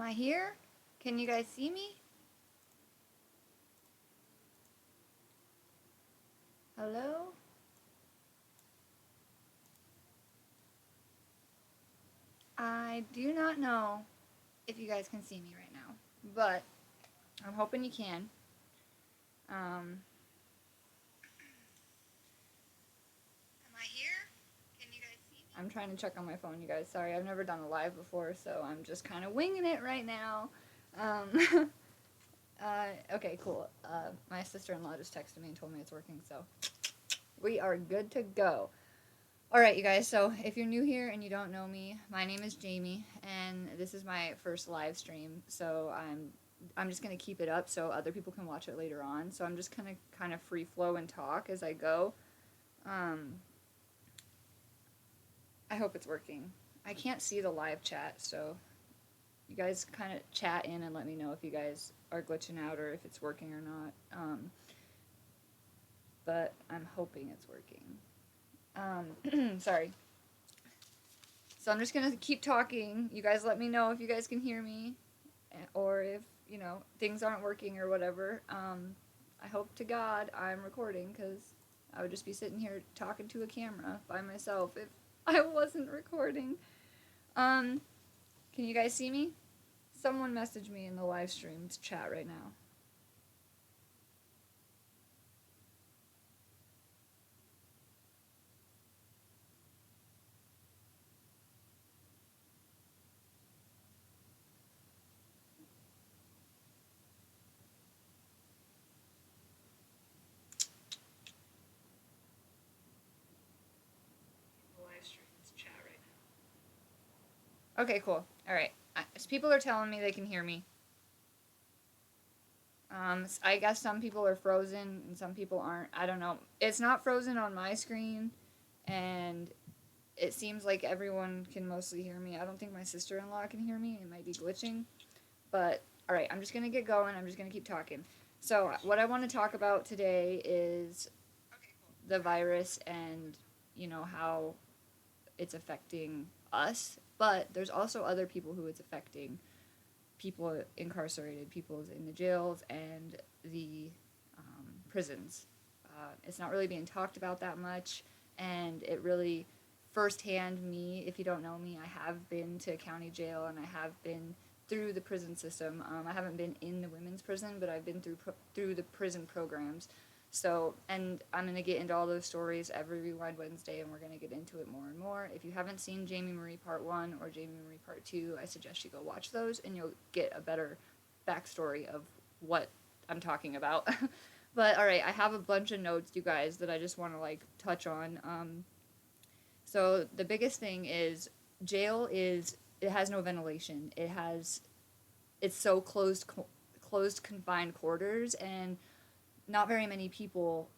Am I here? Can you guys see me? Hello? I do not know if you guys can see me right now, but I'm hoping you can. Am I here? Can you guys see me? I'm trying to check on my phone, you guys. Sorry, I've never done a live before, so I'm just kind of winging it right now. Okay, cool. My sister-in-law just texted me and told me it's working, so we are good to go. Alright, you guys, so if you're new here and you don't know me, my name is Jamie, and this is my first live stream, so I'm just going to keep it up so other people can watch it later on, so I'm just going to kind of free flow and talk as I go. I hope it's working. I can't see the live chat, so you guys kind of chat in and let me know if you guys are glitching out or if it's working or not, but I'm hoping it's working. Sorry. So I'm just gonna keep talking. You guys let me know if you guys can hear me, or if, things aren't working or whatever. I hope to God I'm recording, because I would just be sitting here talking to a camera by myself if I wasn't recording. Can you guys see me? Someone message me in the live stream chat right now. Okay, cool. Alright. So people are telling me they can hear me. I guess some people are frozen and some people aren't. I don't know. It's not frozen on my screen, and it seems like everyone can mostly hear me. I don't think my sister-in-law can hear me. It might be glitching. But, alright, I'm just going to get going. I'm just going to keep talking. So, what I want to talk about today is the virus and, how it's affecting us. But there's also other people who it's affecting. People incarcerated, people in the jails and the prisons. It's not really being talked about that much, and it really, firsthand, me, if you don't know me, I have been to county jail, and I have been through the prison system. I haven't been in the women's prison, but I've been through the prison programs. So, and I'm going to get into all those stories every Rewind Wednesday, and we're going to get into it more and more. If you haven't seen Jami Marie Part 1 or Jami Marie Part 2, I suggest you go watch those, and you'll get a better backstory of what I'm talking about. But, alright, I have a bunch of notes, you guys, that I just want to, touch on. So, the biggest thing is, jail it has no ventilation. It's so closed, confined quarters, and not very many people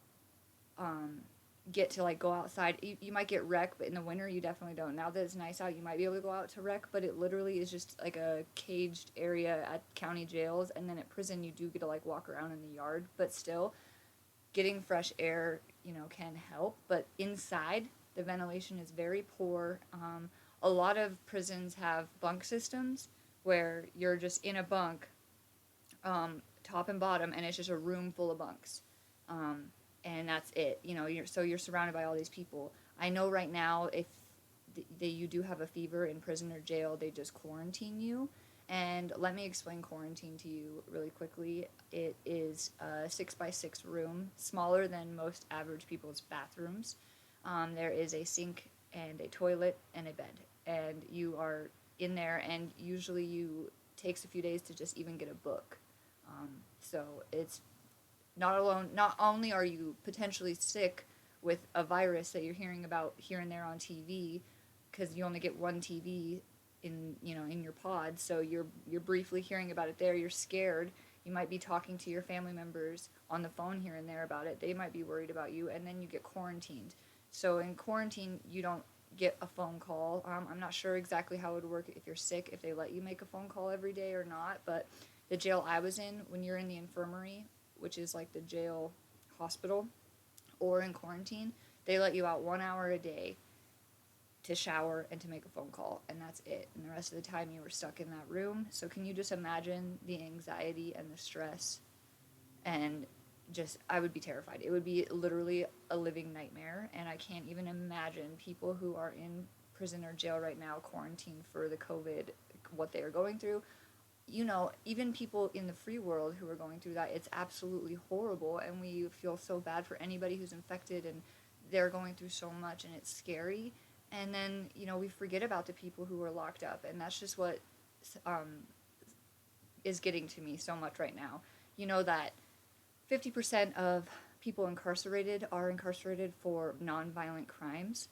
get to go outside. You might get rec, but in the winter you definitely don't. Now that it's nice out, you might be able to go out to rec, but it literally is just like a caged area at county jails, and then at prison you do get to walk around in the yard, but still getting fresh air, can help. But inside, the ventilation is very poor. A lot of prisons have bunk systems where you're just in a bunk, top and bottom, and it's just a room full of bunks, and that's it. You're surrounded by all these people. I know right now, if you do have a fever in prison or jail, they just quarantine you. And let me explain quarantine to you really quickly. It is a 6x6 room, smaller than most average people's bathrooms. There is a sink and a toilet and a bed, and you are in there, and usually takes a few days to just even get a book. So it's not only are you potentially sick with a virus that you're hearing about here and there on TV, because you only get one TV in your pod, so you're briefly hearing about it there. You're scared. You might be talking to your family members on the phone here and there about it. They might be worried about you, and then you get quarantined. So in quarantine, you don't get a phone call. I'm not sure exactly how it would work if you're sick, if they let you make a phone call every day or not, but the jail I was in, when you're in the infirmary, which is like the jail hospital, or in quarantine, they let you out 1 hour a day to shower and to make a phone call, and that's it. And the rest of the time you were stuck in that room. So can you just imagine the anxiety and the stress? And just, I would be terrified. It would be literally a living nightmare, and I can't even imagine people who are in prison or jail right now, quarantined for the COVID, what they are going through. You know, even people in the free world who are going through that, it's absolutely horrible, and we feel so bad for anybody who's infected, and they're going through so much, and it's scary. And then, you know, we forget about the people who are locked up, and that's just what is getting to me so much right now. You know that 50% of people incarcerated are incarcerated for nonviolent crimes.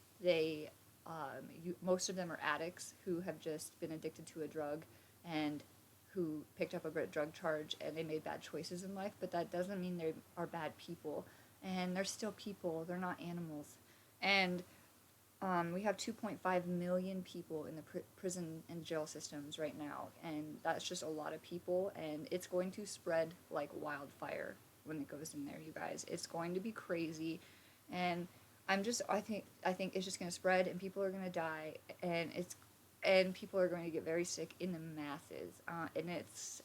Most of them are addicts who have just been addicted to a drug and who picked up a drug charge and they made bad choices in life, but that doesn't mean they are bad people. And they're still people, they're not animals. And we have 2.5 million people in the prison and jail systems right now, and that's just a lot of people, and it's going to spread like wildfire when it goes in there, you guys. It's going to be crazy, and I think it's just going to spread, and people are going to die, and people are going to get very sick in the masses, and it's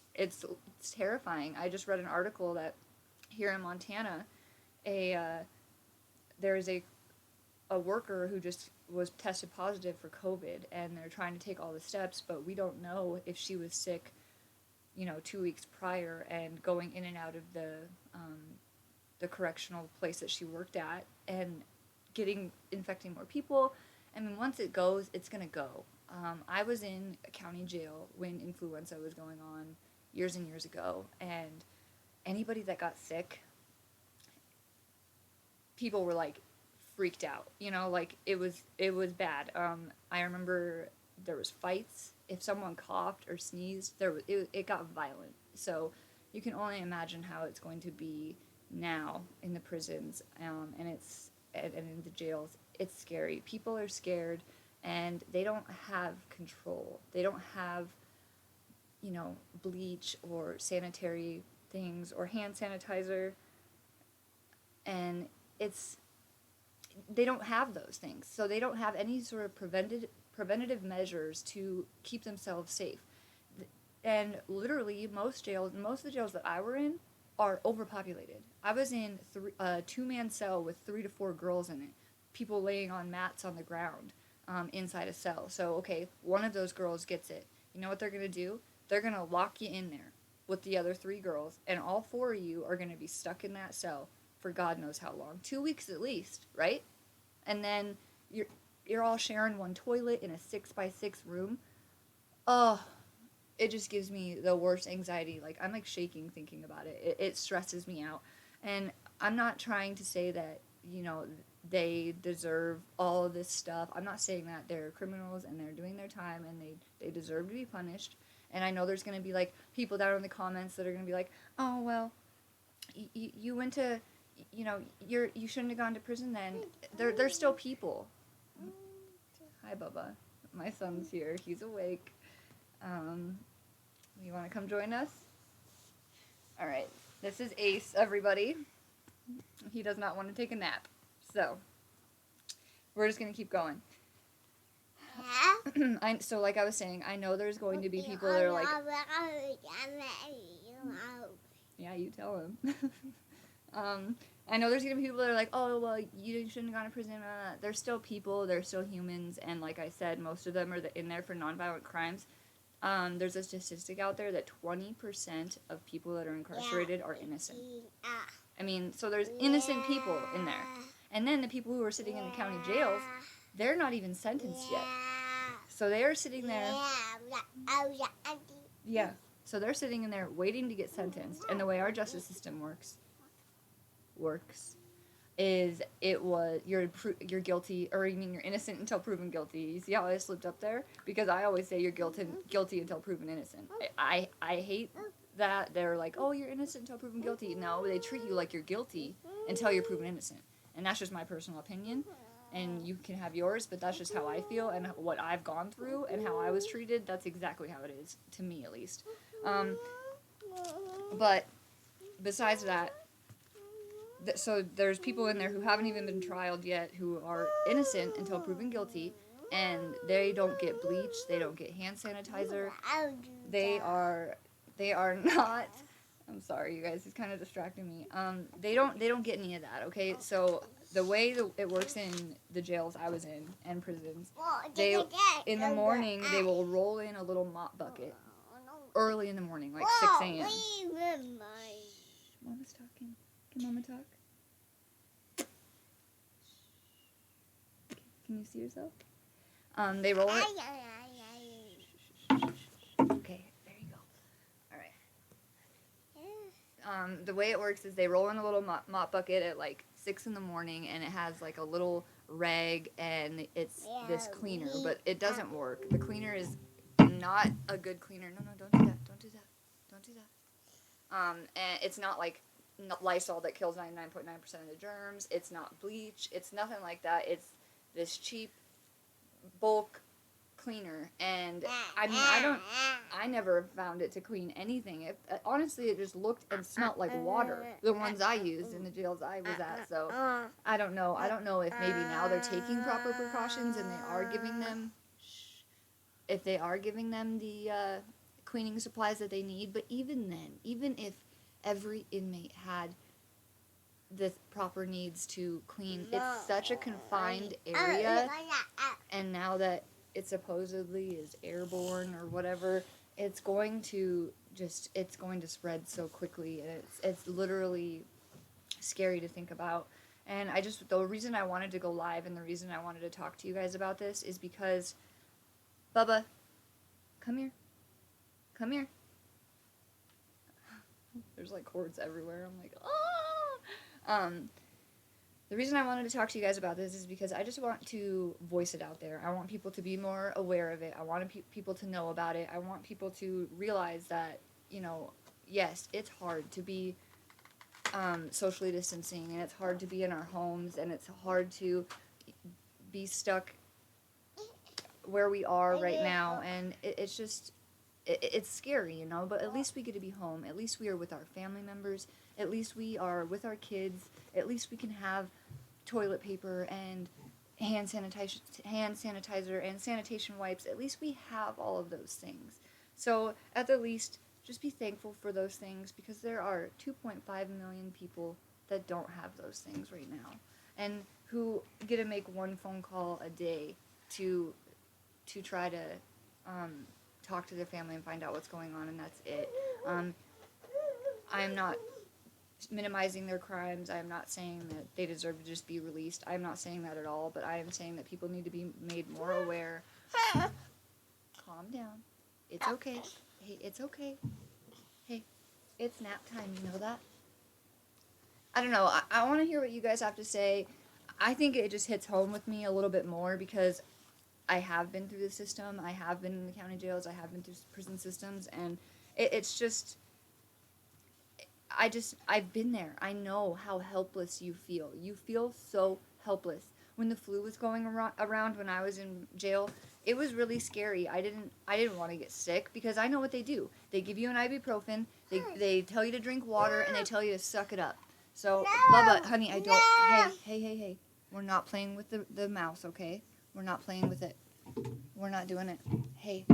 terrifying. I just read an article that here in Montana, there is a worker who just was tested positive for COVID, and they're trying to take all the steps, but we don't know if she was sick, 2 weeks prior and going in and out of the correctional place that she worked at and infecting more people. I mean, once it goes, it's gonna go. I was in a county jail when influenza was going on years and years ago, and anybody that got sick, people were like freaked out, like it was bad. I remember there was fights. If someone coughed or sneezed, it got violent. So you can only imagine how it's going to be now in the prisons, and in the jails. It's scary. People are scared, and they don't have control. They don't have, bleach or sanitary things or hand sanitizer, and they don't have those things. So they don't have any sort of preventative measures to keep themselves safe. And literally, most of the jails that I were in are overpopulated. I was in a 2-man cell with 3 to 4 girls in it, people laying on mats on the ground inside a cell. So, okay, one of those girls gets it. You know what they're going to do? They're going to lock you in there with the other 3 girls, and all 4 of you are going to be stuck in that cell for God knows how long. 2 weeks at least, right? And then you're all sharing one toilet in a 6x6 room. Oh, it just gives me the worst anxiety. Like, I'm like shaking thinking about it. It stresses me out. And I'm not trying to say that, they deserve all of this stuff. I'm not saying that they're criminals and they're doing their time and they deserve to be punished. And I know there's going to be like people down in the comments that are going to be like, oh, well, you went to, you shouldn't have gone to prison then. They're still people. Hi, Bubba. My son's here. He's awake. You want to come join us? All right. This is Ace, everybody. He does not want to take a nap. So, we're just going to keep going. So, like I was saying, I know there's going to be people that are like... Yeah, you tell him. I know there's going to be people that are like, oh, well, you shouldn't have gone to prison. They're still people. They're still humans. And like I said, most of them are in there for nonviolent crimes. There's a statistic out there that 20% of people that are incarcerated are innocent. I mean, so there's innocent people in there. And then the people who are sitting in the county jails, they're not even sentenced yet. So they are sitting there. Yeah. So they're sitting in there waiting to get sentenced. And the way our justice system works is you're guilty, or you mean you're innocent until proven guilty. You see how I slipped up there? Because I always say you're guilty until proven innocent. I hate that they're like, oh, you're innocent until proven guilty. No, they treat you like you're guilty until you're proven innocent. And that's just my personal opinion. And you can have yours, but that's just how I feel and what I've gone through and how I was treated. That's exactly how it is, to me at least. But besides that, so there's people in there who haven't even been trialed yet, who are innocent until proven guilty, and they don't get bleach, they don't get hand sanitizer. They are not. I'm sorry, you guys. He's kind of distracting me. They don't get any of that. Okay, so the way it works in the jails I was in and prisons, they in the morning they will roll in a little mop bucket early in the morning, like 6 a.m. Mama's talking. Can Mama talk? Can you see yourself? They roll it. Okay, there you go. All right. The way it works is they roll in a little mop bucket at like 6 in the morning, and it has like a little rag, and it's this cleaner, but it doesn't work. The cleaner is not a good cleaner. No, don't do that. Don't do that. Don't do that. And it's not like Lysol that kills 99.9% of the germs. It's not bleach. It's nothing like that. It's this cheap bulk cleaner, and I mean, I never found it to clean anything. Honestly, it just looked and smelled like water, the ones I used in the jails I was at. So I don't know if maybe now they're taking proper precautions and they are giving them the cleaning supplies that they need. But even then, even if every inmate had the proper needs to clean, it's such a confined area, and now that it supposedly is airborne or whatever, it's going to spread so quickly, and it's literally scary to think about. And the reason I wanted to go live and the reason I wanted to talk to you guys about this is because, Bubba, come here. There's like cords everywhere. I'm like, oh. The reason I wanted to talk to you guys about this is because I just want to voice it out there. I want people to be more aware of it. I want people to know about it. I want people to realize that, yes, it's hard to be socially distancing, and it's hard to be in our homes, and it's hard to be stuck where we are right now, and it's scary, but at least we get to be home. At least we are with our family members. At least we are with our kids. At least we can have toilet paper and hand sanitizer and sanitation wipes. At least we have all of those things. So at the least, just be thankful for those things, because there are 2.5 million people that don't have those things right now, and who get to make one phone call a day to try to talk to their family and find out what's going on, and that's it. I am not minimizing their crimes. I am not saying that they deserve to just be released. I am not saying that at all, but I am saying that people need to be made more aware. Calm down. It's okay. Hey, it's okay. Hey, it's nap time, you know that? I don't know. I want to hear what you guys have to say. I think it just hits home with me a little bit more because I have been through the system. I have been in the county jails. I have been through prison systems, and it's just, I've been there. I know how helpless you feel. You feel so helpless. When the flu was going around when I was in jail, it was really scary. I didn't want to get sick because I know what they do. They give you an ibuprofen. They tell you to drink water, and they tell you to suck it up. So, Bubba, honey, I don't. Hey. We're not playing with the mouse, okay? We're not playing with it. We're not doing it. Hey.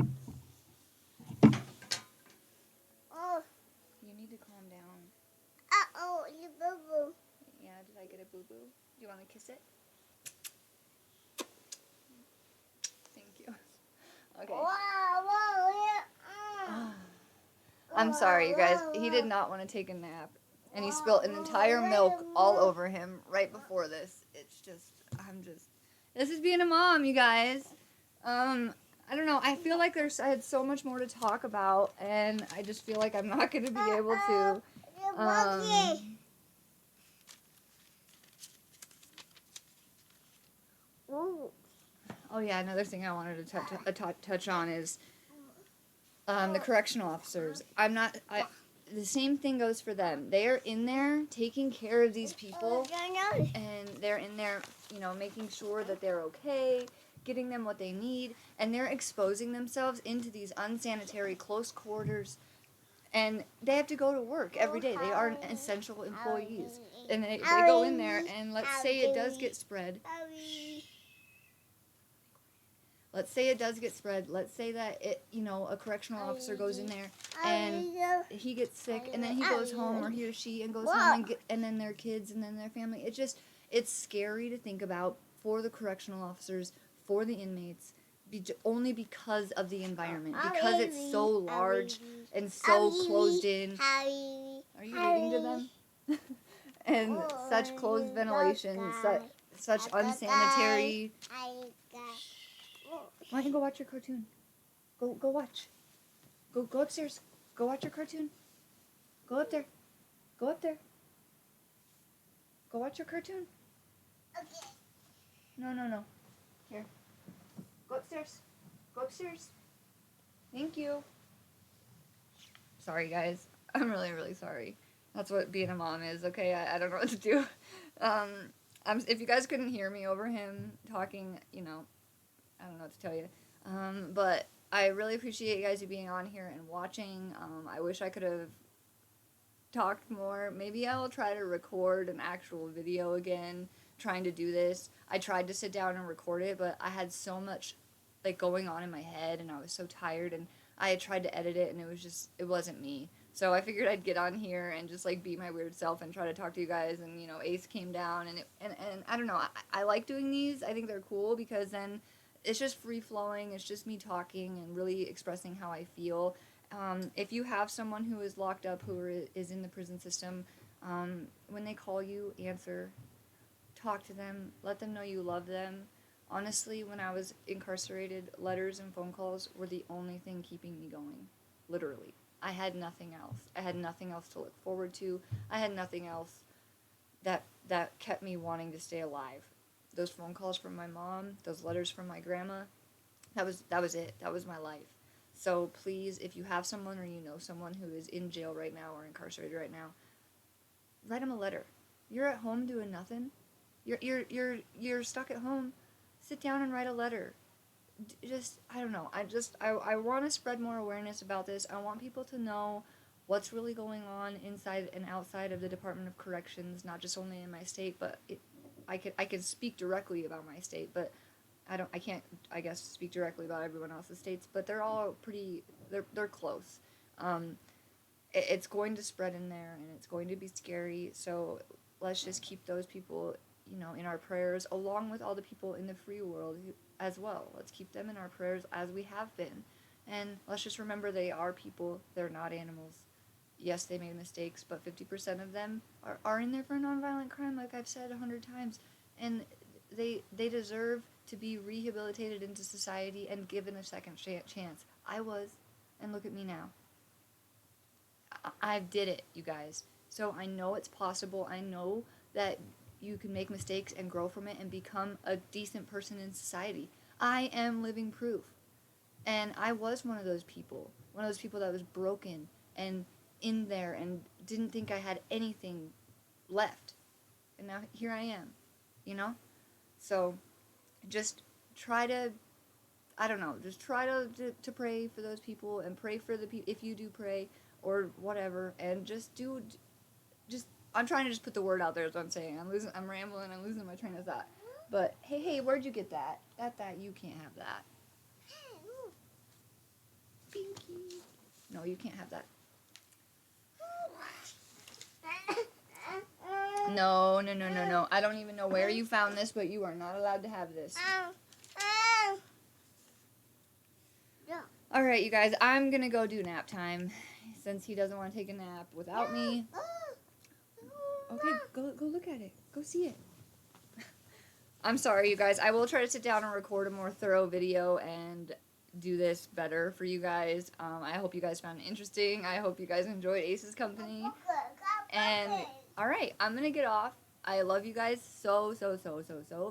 Oh. You need to calm down. Uh-oh, you boo-boo. Yeah, did I get a boo-boo? Do you want to kiss it? Thank you. Okay. Whoa, yeah. I'm sorry, you guys. He did not want to take a nap. And he spilled an entire milk all over him right before this. This is being a mom, you guys. I don't know. I feel like I had so much more to talk about, and I just feel like I'm not going to be able to. Oh yeah, another thing I wanted to touch on is the correctional officers. The same thing goes for them. They are in there taking care of these people, and they're in there, making sure that they're okay, getting them what they need, and they're exposing themselves into these unsanitary close quarters, and they have to go to work every day. They are essential employees, and they go in there, and let's say it does get spread. let's say it does get spread. Let's say that a correctional officer goes in there and he gets sick, and then he goes home, or he or she, and goes home, and then their kids, and then their family. It's scary to think about for the correctional officers, for the inmates, only because of the environment, because it's so large and so closed in. Are you reading to them? And such closed ventilation, such unsanitary. Why don't you go watch your cartoon? Go watch. Go upstairs. Go watch your cartoon. Go up there. Go up there. Go watch your cartoon. Okay. No. Here. Go upstairs. Go upstairs. Thank you. Sorry, guys. I'm really, really sorry. That's what being a mom is, okay? I don't know what to do. If you guys couldn't hear me over him talking, I don't know what to tell you. But I really appreciate you guys being on here and watching. I wish I could have talked more. Maybe I will try to record an actual video again, trying to do this. I tried to sit down and record it, but I had so much going on in my head, and I was so tired, and I had tried to edit it, and it wasn't me. So I figured I'd get on here and just be my weird self and try to talk to you guys. And Ace came down, and I don't know. I like doing these. I think they're cool because then it's just free flowing. It's just me talking and really expressing how I feel. If you have someone who is locked up, who is in the prison system, when they call you, answer, talk to them, let them know you love them. Honestly, when I was incarcerated, letters and phone calls were the only thing keeping me going. Literally. I had nothing else. I had nothing else to look forward to. I had nothing else that kept me wanting to stay alive. Those phone calls from my mom, those letters from my grandma, that was it. That was my life. So please, if you have someone or you know someone who is in jail right now or incarcerated right now, write them a letter. You're at home doing nothing. You're stuck at home. Sit down and write a letter. I don't know. I want to spread more awareness about this. I want people to know what's really going on inside and outside of the Department of Corrections, not just only in my state, but I can speak directly about my state, but I can't, I guess, speak directly about everyone else's states, but they're all they're close. It's going to spread in there, and it's going to be scary, so let's just keep those people, in our prayers, along with all the people in the free world as well. Let's keep them in our prayers as we have been. And let's just remember they are people. They're not animals. Yes, they made mistakes, but 50% of them are in there for a nonviolent crime, like I've said 100 times. And they deserve to be rehabilitated into society and given a second chance. I was, and look at me now. I did it, you guys. So I know it's possible. I know that you can make mistakes and grow from it and become a decent person in society. I am living proof. And I was one of those people that was broken and in there and didn't think I had anything left. And now here I am, So just try to, to pray for those people and pray for the people, if you do pray or whatever, and I'm trying to just put the word out there is what I'm saying. I'm rambling, I'm losing my train of thought. But hey, where'd you get that? That you can't have that. Pinky. No, you can't have that. No. I don't even know where you found this, but you are not allowed to have this. Alright, you guys, I'm gonna go do nap time, since he doesn't want to take a nap without me. Okay, go look at it. Go see it. I'm sorry, you guys. I will try to sit down and record a more thorough video and do this better for you guys. I hope you guys found it interesting. I hope you guys enjoyed Ace's company. And, alright, I'm going to get off. I love you guys so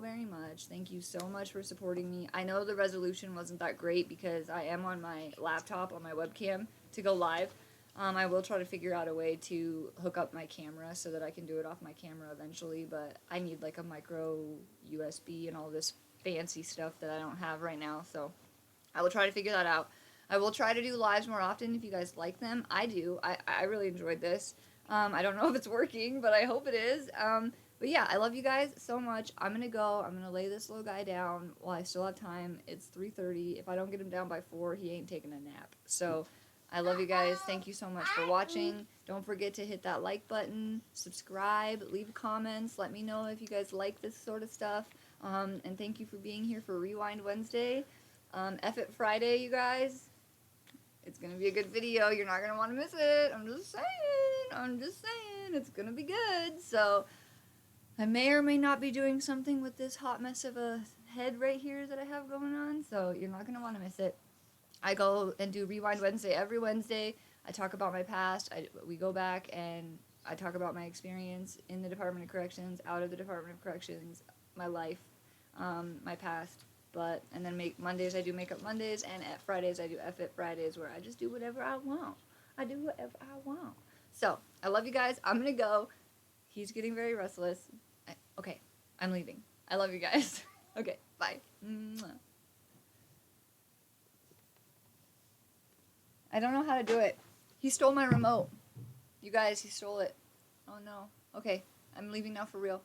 very much. Thank you so much for supporting me. I know the resolution wasn't that great because I am on my laptop, on my webcam, to go live. I will try to figure out a way to hook up my camera so that I can do it off my camera eventually, but I need a micro USB and all this fancy stuff that I don't have right now, so I will try to figure that out. I will try to do lives more often if you guys like them. I do. I really enjoyed this. I don't know if it's working, but I hope it is. But yeah, I love you guys so much. I'm gonna go. I'm gonna lay this little guy down while I still have time. It's 3:30. If I don't get him down by 4, he ain't taking a nap. So I love you guys. Thank you so much for watching. Don't forget to hit that like button, subscribe, leave comments. Let me know if you guys like this sort of stuff. And thank you for being here for Rewind Wednesday. F it Friday, you guys. It's gonna be a good video. You're not gonna want to miss it. I'm just saying. I'm just saying. It's gonna be good. So I may or may not be doing something with this hot mess of a head right here that I have going on. So you're not gonna want to miss it. I go and do Rewind Wednesday every Wednesday. I talk about my past. We go back and I talk about my experience in the Department of Corrections, out of the Department of Corrections, my life, my past. And then Mondays I do Makeup Mondays, and at Fridays I do F It Fridays, where I just do whatever I want. I do whatever I want. So I love you guys. I'm gonna go. He's getting very restless. Okay, I'm leaving. I love you guys. Okay, bye. Mwah. I don't know how to do it. He stole my remote. You guys, he stole it. Oh no. Okay, I'm leaving now for real.